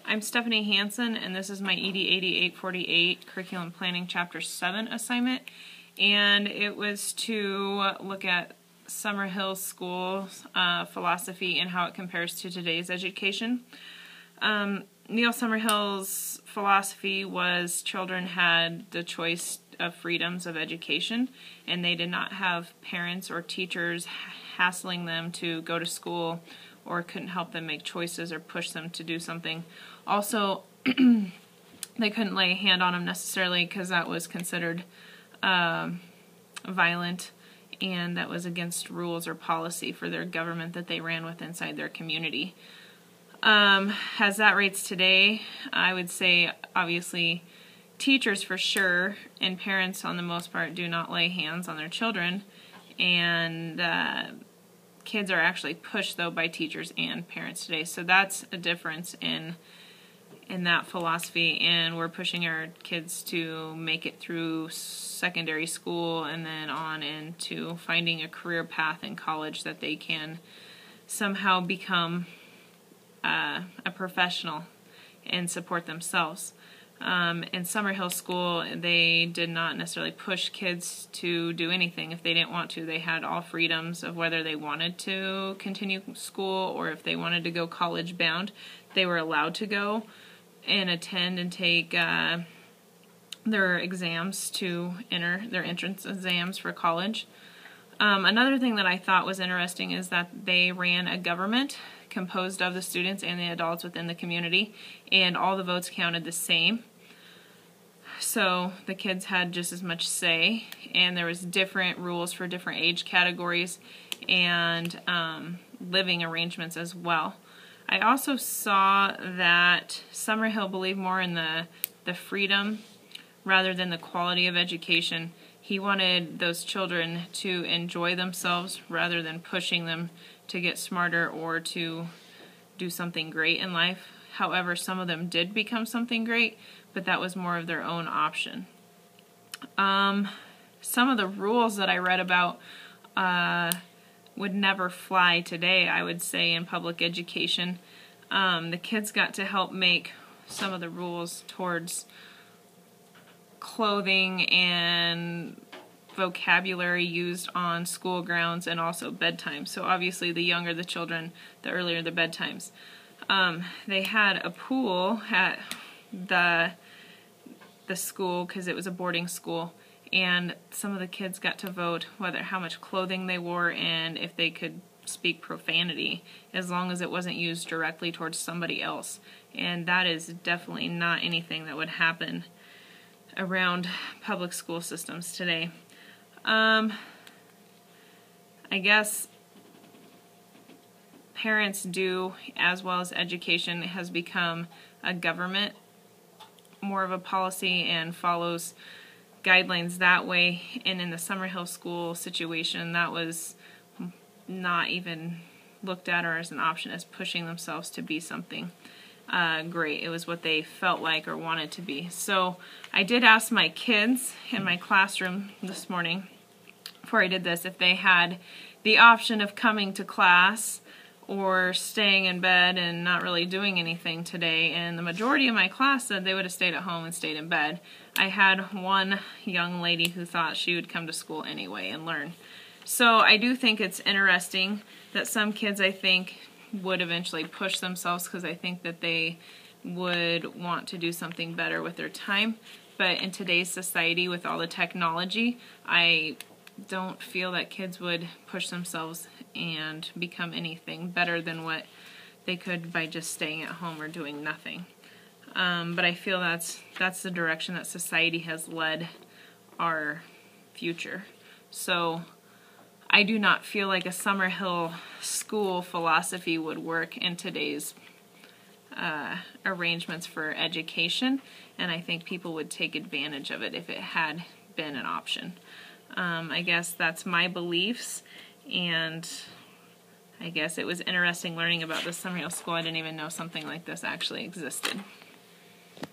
I'm Stephanie Hansen, and this is my edad848 Curriculum Planning Chapter 7 assignment, and it was to look at Summerhill School philosophy and how it compares to today's education. Neil Summerhill's philosophy was children had the choice of freedoms of education, and they did not have parents or teachers hassling them to go to school or couldn't help them make choices or push them to do something. Also, they couldn't lay a hand on them necessarily because that was considered violent, and that was against rules or policy for their government that they ran with inside their community. As that rates today, I would say obviously teachers for sure, and parents on the most part do not lay hands on their children, and kids are actually pushed though by teachers and parents today. So that's a difference in that philosophy, and we're pushing our kids to make it through secondary school and then on into finding a career path in college that they can somehow become a professional and support themselves. In Summerhill School, they did not necessarily push kids to do anything if they didn't want to. They had all freedoms of whether they wanted to continue school or if they wanted to go college bound. They were allowed to go and attend and take their exams to enter their entrance exams for college. Another thing that I thought was interesting is that they ran a government composed of the students and the adults within the community, and all the votes counted the same. So the kids had just as much say, and there was different rules for different age categories and living arrangements as well. I also saw that Summerhill believed more in the freedom rather than the quality of education. He wanted those children to enjoy themselves rather than pushing them to get smarter or to do something great in life. However, some of them did become something great, but that was more of their own option. Some of the rules that I read about would never fly today, I would say, in public education. The kids got to help make some of the rules towards clothing and vocabulary used on school grounds, and also bedtime. So obviously the younger the children, the earlier the bedtimes. They had a pool at the school because it was a boarding school, and some of the kids got to vote how much clothing they wore and if they could speak profanity, as long as it wasn't used directly towards somebody else. And that is definitely not anything that would happen around public school systems today. I guess parents do, as well as education has become a government, more of a policy, and follows guidelines that way. And in the Summerhill School situation, that was not even looked at or as an option as pushing themselves to be something great. It was what they felt like or wanted to be. So I did ask my kids in my classroom this morning, before I did this, if they had the option of coming to class or staying in bed and not really doing anything today, and the majority of my class said they would have stayed at home and stayed in bed. I had one young lady who thought she would come to school anyway and learn. So I do think it's interesting that some kids, I think, would eventually push themselves because I think that they would want to do something better with their time. But in today's society with all the technology, I don't feel that kids would push themselves and become anything better than what they could by just staying at home or doing nothing. But I feel that's the direction that society has led our future. So I do not feel like a Summerhill School philosophy would work in today's arrangements for education, and I think people would take advantage of it if it had been an option. I guess that's my beliefs, and I guess it was interesting learning about the Summerhill School. I didn't even know something like this actually existed.